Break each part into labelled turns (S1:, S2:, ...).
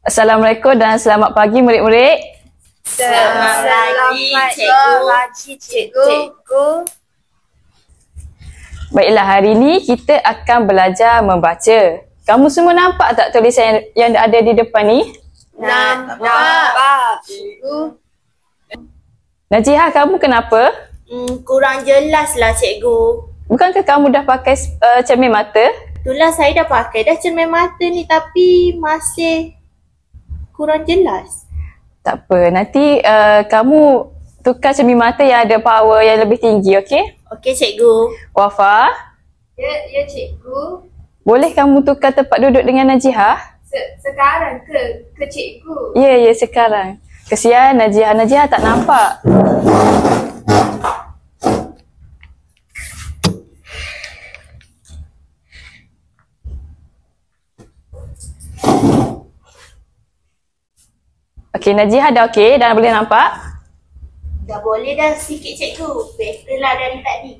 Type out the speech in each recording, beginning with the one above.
S1: Assalamualaikum dan selamat pagi murid-murid.
S2: Selamat pagi cikgu.
S1: Baiklah, hari ini kita akan belajar membaca. Kamu semua nampak tak tulisan yang ada di depan ni?
S2: Nampak cikgu.
S1: Najihah, kamu kenapa?
S2: Kurang jelas lah cikgu.
S1: Bukankah kamu dah pakai cermin mata?
S2: Itulah saya dah pakai dah cermin mata ni tapi masih kurang jelas.
S1: Tak apa, nanti kamu tukar cermin mata yang ada power yang lebih tinggi, okey?
S2: Okey cikgu.
S1: Wafa,
S3: Ya cikgu.
S1: boleh kamu tukar tempat duduk dengan Najihah?
S3: Sekarang ke cikgu?
S1: Ya, sekarang. Kesian Najihah. Najihah tak nampak. Okey, Najihah dah okey? Dah boleh nampak?
S2: Dah boleh dah sikit cikgu. Better lah dari tadi.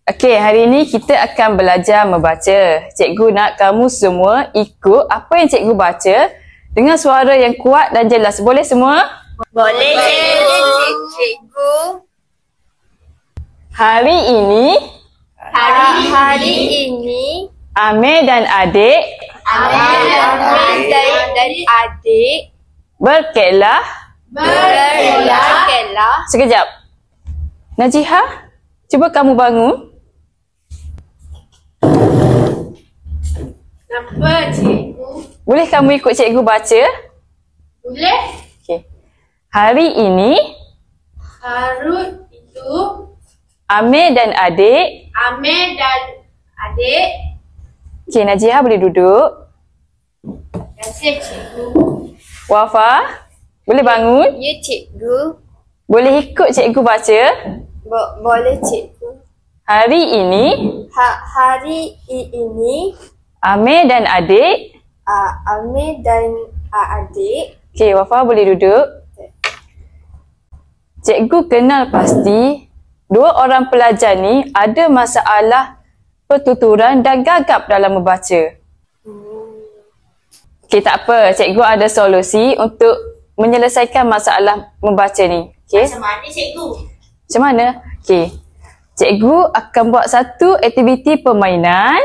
S1: Okey, hari ini kita akan belajar membaca. Cikgu nak kamu semua ikut apa yang cikgu baca dengan suara yang kuat dan jelas. Boleh semua?
S2: Boleh cikgu.
S1: Hari ini,
S2: Hari ini
S1: Amir dan adik
S2: Amir dan adik
S1: berkelah.
S2: berkelah.
S1: Sekejap. Najihah, cuba kamu bangun.
S3: Kenapa cikgu?
S1: Boleh kamu ikut cikgu baca?
S3: Boleh?
S1: Okey. Hari ini,
S3: Harut itu
S1: Amir dan adik.
S3: Amir dan adik.
S1: Okey, Najihah boleh duduk.
S3: Terima kasih cikgu.
S1: Wafa, boleh bangun?
S2: Ya cikgu.
S1: Boleh ikut cikgu baca?
S2: Boleh cikgu.
S1: Hari ini,
S2: Hari ini
S1: Amir dan adik.
S2: Amir dan adik.
S1: Okey, Wafa boleh duduk. Cikgu kenal pasti dua orang pelajar ni ada masalah pertuturan dan gagap dalam membaca. Okey, tak apa. Cikgu ada solusi untuk menyelesaikan masalah membaca ni. Okey?
S2: Macam mana cikgu?
S1: Macam mana? Okey. Cikgu akan buat satu aktiviti permainan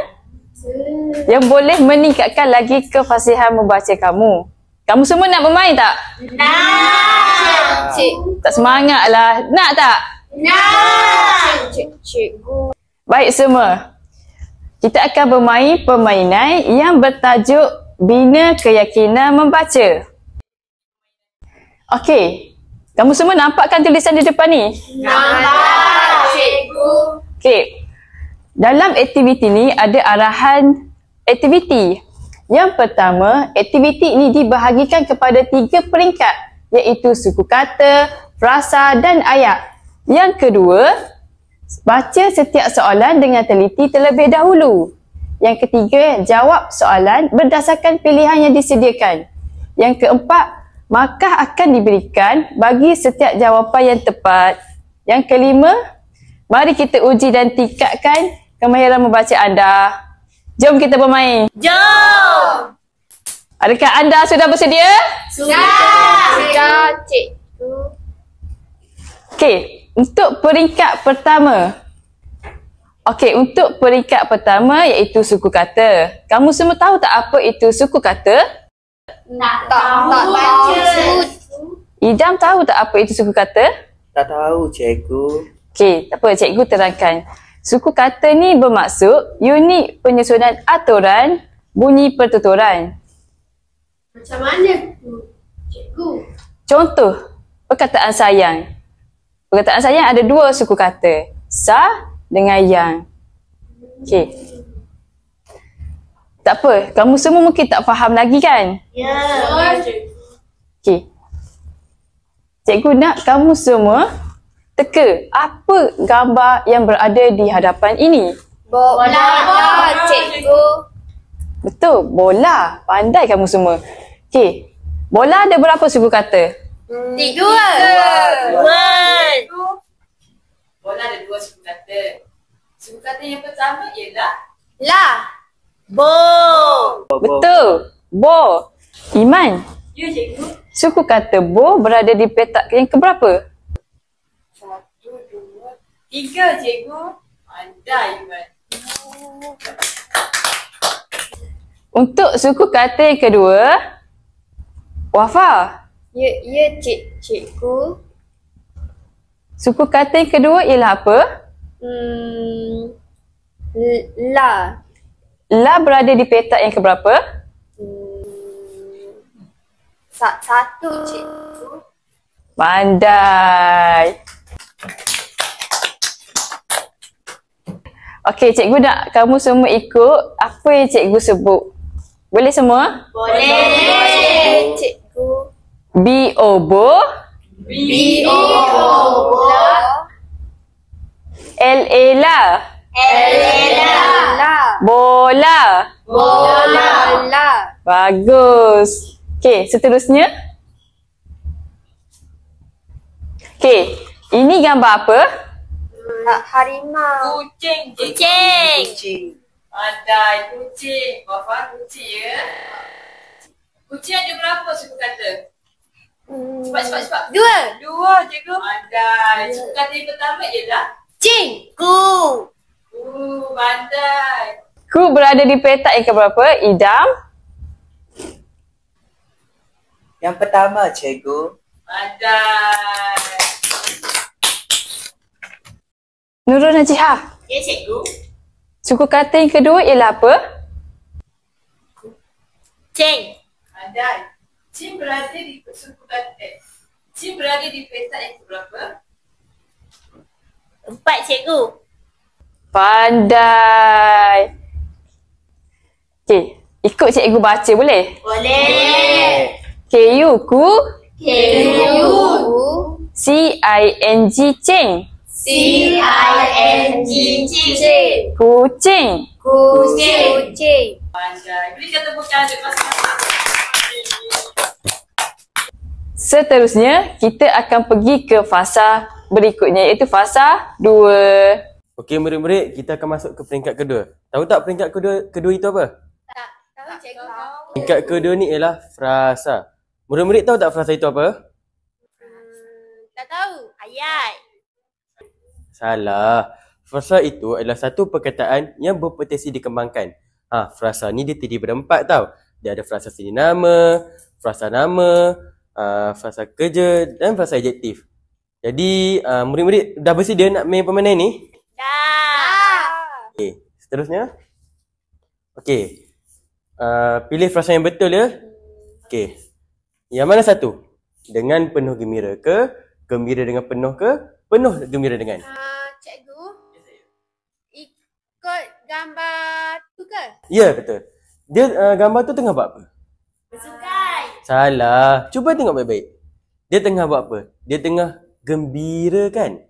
S1: yang boleh meningkatkan lagi kefasihan membaca kamu. Kamu semua nak bermain tak?
S2: Nak.
S1: Tak semangat lah. Nak tak?
S2: Nak. Cikgu.
S1: Baik semua. Kita akan bermain permainan yang bertajuk Bina Keyakinan Membaca. Okey. Kamu semua nampakkan tulisan di depan ni?
S2: Nampak cikgu.
S1: Okey. Dalam aktiviti ni ada arahan aktiviti. Yang pertama, aktiviti ini dibahagikan kepada 3 peringkat, iaitu suku kata, frasa dan ayat. Yang kedua, baca setiap soalan dengan teliti terlebih dahulu. Yang ketiga, jawab soalan berdasarkan pilihan yang disediakan. Yang keempat, markah akan diberikan bagi setiap jawapan yang tepat. Yang kelima, mari kita uji dan tingkatkan kemahiran membaca anda. Jom kita bermain.
S2: Jom.
S1: Adakah anda sudah bersedia?
S2: Sudah cikgu.
S1: Okey, untuk peringkat pertama. Iaitu suku kata. Kamu semua tahu tak apa itu suku kata?
S2: Tak baca.
S1: Idam tahu tak apa itu suku kata?
S4: Tak tahu, cikgu.
S1: Okey, tak apa, cikgu terangkan. Suku kata ni bermaksud unit penyusunan aturan bunyi pertuturan.
S3: Macam mana tu, cikgu?
S1: Contoh, perkataan sayang. Perkataan sayang ada dua suku kata. Sa dengan yang. Okey. Tak apa, kamu semua mungkin tak faham lagi kan?
S2: Ya.
S1: Okey. Cikgu nak kamu semua teka apa gambar yang berada di hadapan ini.
S2: Bola, cikgu.
S1: Betul, bola. Pandai kamu semua. Okey. Bola ada berapa suku kata?
S2: Dua.
S1: Bola ada dua suku kata. Suku kata yang pertama ialah
S2: La.
S1: betul, bo. Iman,
S3: Ya, cikgu.
S1: suku kata bo berada di petak yang keberapa?
S3: 1, 2, 3, cikgu. Pandai, Iman.
S1: Untuk suku kata yang kedua, Wafa.
S2: Ya, cikgu.
S1: Suku kata yang kedua ialah apa?
S2: La.
S1: La berada di petak yang keberapa?
S2: Satu, cikgu.
S1: Pandai. Okey, cikgu nak kamu semua ikut apa yang cikgu sebut. Boleh semua?
S2: Boleh, cikgu.
S1: B-O, bo.
S2: Bola.
S1: L-A, la.
S2: La.
S1: Bola.
S2: La.
S1: Bagus. Okey, seterusnya. Okey, ini gambar apa?
S2: Harimau.
S3: Kucing, cikgu.
S2: Kucing.
S3: Pandai, kucing. Wafa, kucing ya. Kucing ada berapa suku kata? Cepat.
S2: Dua.
S3: 2, cikgu. Pandai. Suku kata yang pertama ialah
S2: Cikgu.
S3: Pandai.
S1: Ku berada di petak yang keberapa? Idam.
S4: Yang pertama, cikgu.
S3: Pandai.
S1: Nurul Najihah.
S2: Ya, cikgu.
S1: Suku kata yang kedua ialah apa?
S2: Cing.
S3: Pandai. Cing berada di suku kata. Cing berada di petak yang keberapa?
S2: 4, cikgu.
S1: Pandai. Okey, ikut cikgu baca boleh?
S2: Boleh.
S1: K-U, ku.
S2: Cikgu.
S1: C-I-N-G, cing.
S2: Cing.
S1: Kucing.
S2: Kucing.
S3: Pandai. Beri kata bukan ada masing-masing.
S1: Seterusnya, kita akan pergi ke fasa berikutnya iaitu fasa 2.
S5: Okey murid-murid, kita akan masuk ke peringkat kedua. Tahu tak peringkat kedua itu apa?
S2: Tahu, cikgu.
S5: Peringkat kedua ni ialah frasa. Murid-murid tahu tak frasa itu apa?
S2: Tak tahu. Ayat.
S5: Salah. Frasa itu adalah satu perkataan yang berpotensi dikembangkan. Frasa ni dia terdiri berempat tau. Dia ada frasa sini nama, frasa nama, frasa kerja dan frasa adjektif. Jadi murid-murid dah bersedia nak main permainan ni?
S2: Dah.
S5: Okey, seterusnya. Okey. Pilih frasa yang betul ya. Okey. Yang mana satu? Dengan penuh gembira ke? Gembira dengan penuh ke? Penuh gembira dengan?
S2: Cikgu. Ikut gambar tu ke?
S5: Ya, betul. Dia gambar tu tengah buat apa?
S2: Bersukan.
S5: Salah. Cuba tengok baik-baik. Dia tengah buat apa? Dia tengah gembira kan?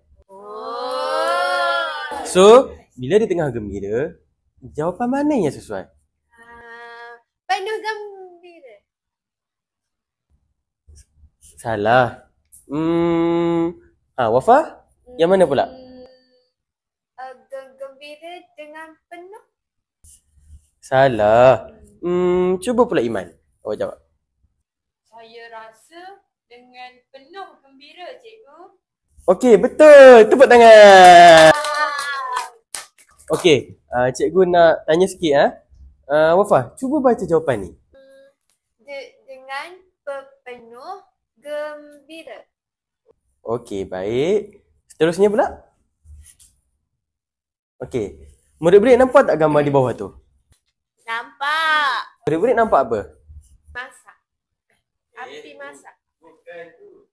S5: So, bila dia tengah gembira, jawapan mana yang sesuai?
S2: Penuh gembira.
S5: Salah. Wafa? Yang mana pula?
S2: Gembira dengan penuh.
S5: Salah. Cuba pula Iman. Awak jawab.
S3: Saya rasa dengan penuh gembira, cikgu.
S5: Okey, betul. Tepuk tangan. Okey, cikgu nak tanya sikit. Wafa, cuba baca jawapan ni.
S2: Dengan penuh gembira.
S5: Okey, baik. Seterusnya pula. Okey. Murid-murid nampak tak gambar di bawah tu?
S2: Nampak.
S5: Murid-murid nampak apa?
S2: Masak. Api masak.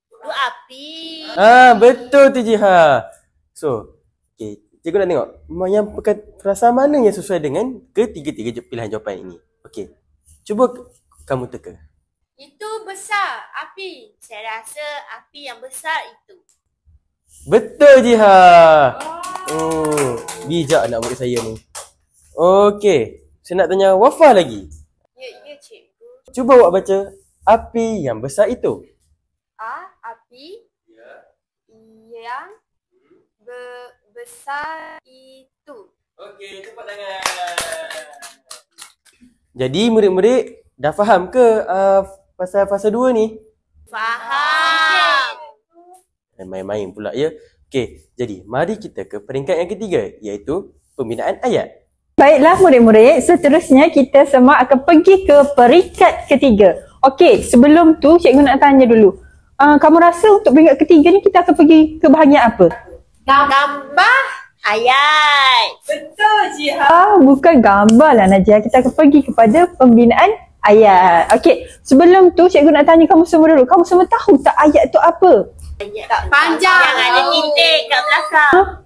S2: Tu api.
S5: Betul tu Jiha. So, okey. Cikgu nak tengok yang frasa mana yang sesuai dengan ketiga-tiga pilihan jawapan ini. Okey. Cuba kamu teka.
S2: Itu besar. Api. Saya rasa api yang besar itu.
S5: Betul Jiha. Oh, bijak anak murid saya ni. Okey. Saya nak tanya Wafa lagi.
S2: Ya, cikgu.
S5: Cuba awak baca api yang besar itu.
S2: Api yang besar itu.
S5: Okey, tepuk tangan. Jadi murid-murid dah faham ke pasal fasa 2 ni?
S2: Faham.
S5: Main-main pula ya. Okey, jadi mari kita ke peringkat yang ketiga, iaitu pembinaan ayat.
S1: Baiklah murid-murid, seterusnya kita semua akan pergi ke peringkat ketiga. Okey, sebelum tu cikgu nak tanya dulu. Kamu rasa untuk peringkat ketiga ni kita akan pergi ke bahagian apa?
S2: Gambar ayat.
S3: Betul Jiha.
S1: Bukan gambar lah Najia. Kita akan pergi kepada pembinaan ayat. Okey, sebelum tu cikgu nak tanya kamu semua dulu. Kamu semua tahu tak ayat tu apa?
S2: Tak panjang. Yang ada titik kat belakang.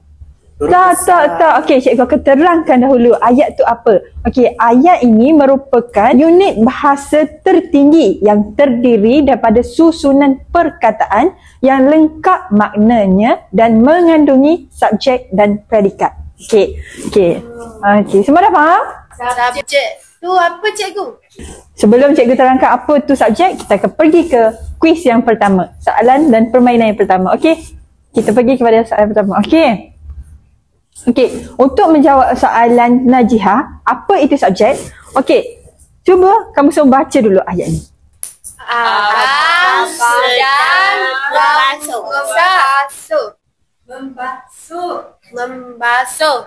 S1: Tak. Okey, cikgu akan terangkan dahulu ayat tu apa. Okey, ayat ini merupakan unit bahasa tertinggi yang terdiri daripada susunan perkataan yang lengkap maknanya dan mengandungi subjek dan predikat. Okey, semua dah faham?
S2: Subjek tu apa cikgu?
S1: Sebelum cikgu terangkan apa tu subjek, kita akan pergi ke kuis yang pertama. Soalan dan permainan yang pertama. Okey, kita pergi kepada soalan pertama. Okey, untuk menjawab soalan Najiha, apa itu subjek? Okey, cuba kamu semua baca dulu ayat ni.
S2: Abang sedang membasuh.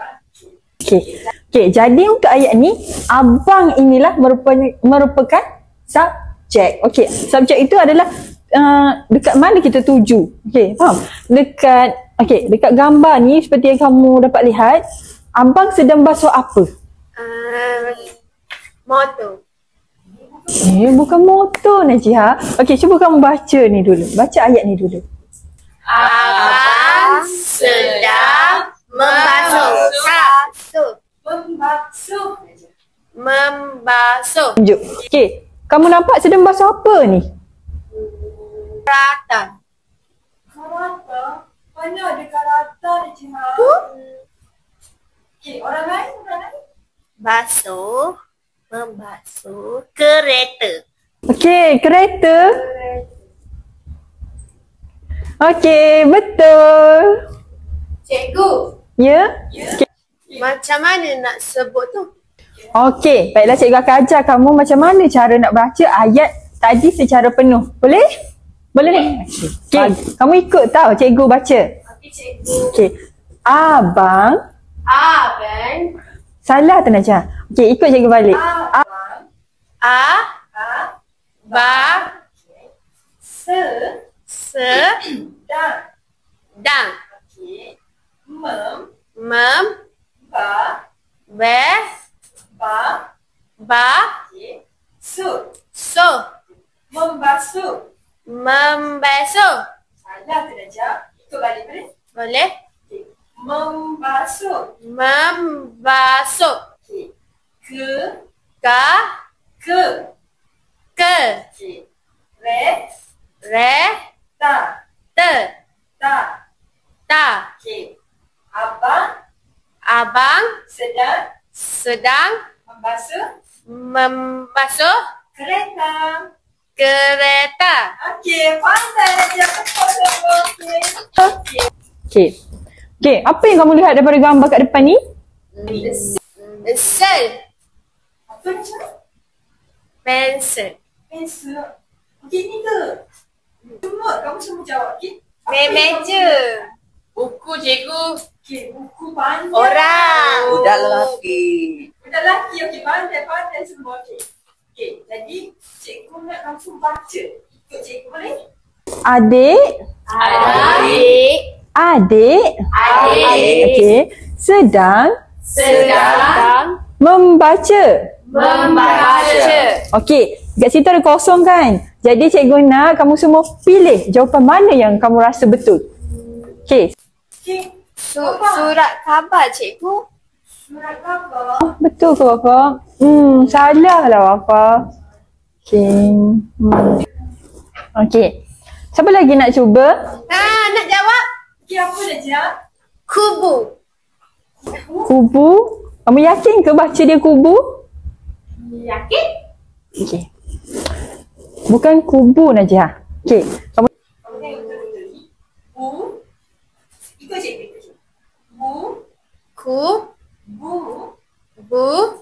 S1: Okey, jadi untuk ayat ni, abang inilah merupakan subjek. Okey, subjek itu adalah dekat mana kita tuju. Okey, faham? Dekat gambar ni seperti yang kamu dapat lihat, abang sedang basuh apa?
S2: Motor.
S1: Bukan motor Najiha. Okey, cuba kamu baca ni dulu. Baca ayat ni dulu.
S2: Abang sedang membasuh.
S1: Tunjuk. Okey, kamu nampak sedang basuh apa ni?
S2: Karatan.
S3: Karata? Mana ada karata ni Jiha? Okey, orang lain?
S2: Membasuh kereta.
S1: Okey, kereta. Okey, betul.
S2: Cikgu,
S1: Ya?
S2: macam mana nak sebut tu?
S1: Okey, baiklah cikgu akan ajar kamu macam mana cara nak baca ayat tadi secara penuh. Boleh? Boleh? Okey, kamu ikut tau cikgu baca.
S2: Okey, cikgu.
S1: Okey. Abang. Salah tu Najah. Okey, ikut cikgu balik.
S2: Sedang. Membasuh.
S3: Salah tu Najah. Ikut balik boleh?
S2: Boleh?
S3: Membasuh. Abang
S2: Sedang membasuh
S3: kereta. Okey, pandai Najah.
S1: Okey. Okey, apa yang kamu lihat daripada gambar kat depan ni?
S2: Pensel.
S3: Apa Najah?
S2: Pensel.
S3: Pensel. Okey, ni ke? Kamu semua jawab, okey?
S2: Meja.
S3: Buku cikgu. Okey, buku panjang.
S2: Orang.
S4: Budak lelaki.
S3: Budak lelaki, okey. Pandai semua, okey. Okey, jadi cikgu nak kamu baca. Ikut cikgu boleh?
S1: Adik,
S2: Adik.
S1: Adik. Okey. Sedang membaca. Okey, kat situ ada kosong kan? Jadi cikgu nak kamu semua pilih jawapan mana yang kamu rasa betul. Okey.
S2: Surat khabar cikgu.
S1: Betul ke Bapa? Salah lah Bapa. Okey. Okey. Siapa lagi nak cuba?
S2: Nak jawab?
S3: Okey, apa dah jawab?
S2: Kubu.
S1: Kubu. Kamu yakin ke baca dia kubu?
S2: Yakin?
S1: Okey. Bukan kubu Najah. Okey. Kamu
S3: Bu. Ikut cikgu. Bu.
S2: Ku.
S3: Bu.
S2: Bu.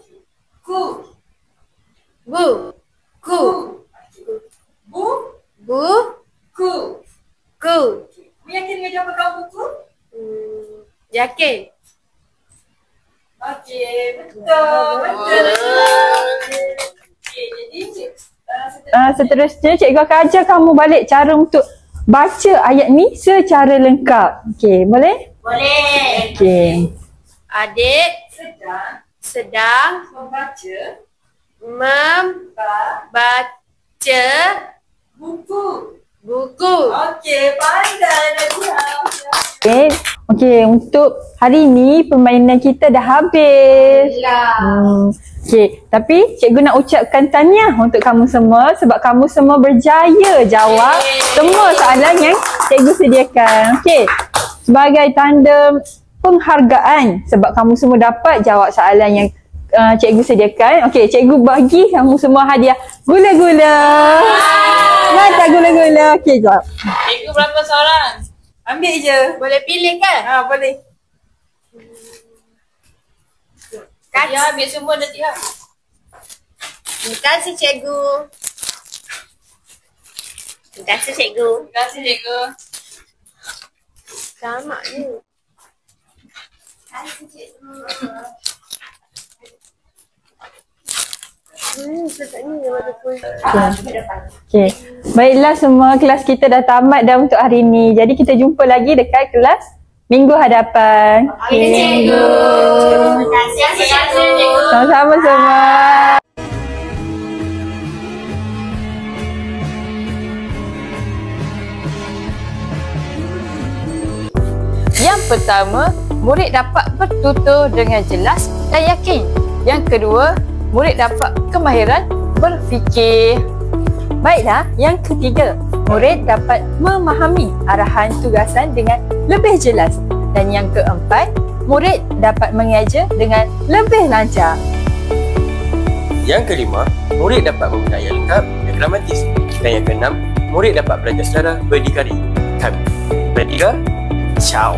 S3: Ku.
S2: Bu. Ku.
S3: Bu.
S2: Bu.
S3: Ku.
S2: Ku.
S3: Bu yakin dengan jawapan kamu buku?
S2: Yakin?
S3: Okey, betul. Betul. Okey, jadi
S1: seterusnya cikgu akan ajar kamu balik cara untuk baca ayat ni secara lengkap. Okey, boleh?
S2: Boleh.
S1: Okey.
S2: Adik sedang
S3: membaca
S2: membaca
S3: buku.
S2: buku.
S3: Okey, pandai Najah.
S1: Okey. Okey, untuk hari ni permainan kita dah habis. Okey, tapi cikgu nak ucapkan tahniah untuk kamu semua sebab kamu semua berjaya jawab semua soalan yang cikgu sediakan. Okey. Sebagai tanda penghargaan sebab kamu semua dapat jawab soalan yang cikgu sediakan. Okey, cikgu bagi kamu semua hadiah gula-gula. Mana gula-gula? Okey, jawab.
S3: Cikgu berapa soalan? Ambil je.
S2: Boleh pilih kan?
S3: Boleh.
S2: Kan?
S3: Ya, ambil semua nanti ha.
S2: Terima kasih cikgu. Terima kasih cikgu.
S3: Terima kasih cikgu.
S2: Sama ni.
S1: Okey. Baiklah, semua kelas kita dah tamat dah untuk hari ni. Jadi kita jumpa lagi dekat kelas minggu hadapan.
S2: Okey cikgu. Terima kasih cikgu.
S1: Sama-sama semua. Yang pertama, murid dapat bertutur dengan jelas dan yakin. Yang kedua, murid dapat kemahiran berfikir. Baiklah, yang ketiga, murid dapat memahami arahan tugasan dengan lebih jelas. Dan yang keempat, murid dapat mengajar dengan lebih lancar.
S5: Yang kelima, murid dapat menggunakan yang lengkap dan gramatis. Dan yang keenam, murid dapat belajar secara berdikari. Kami bertiga, ciao.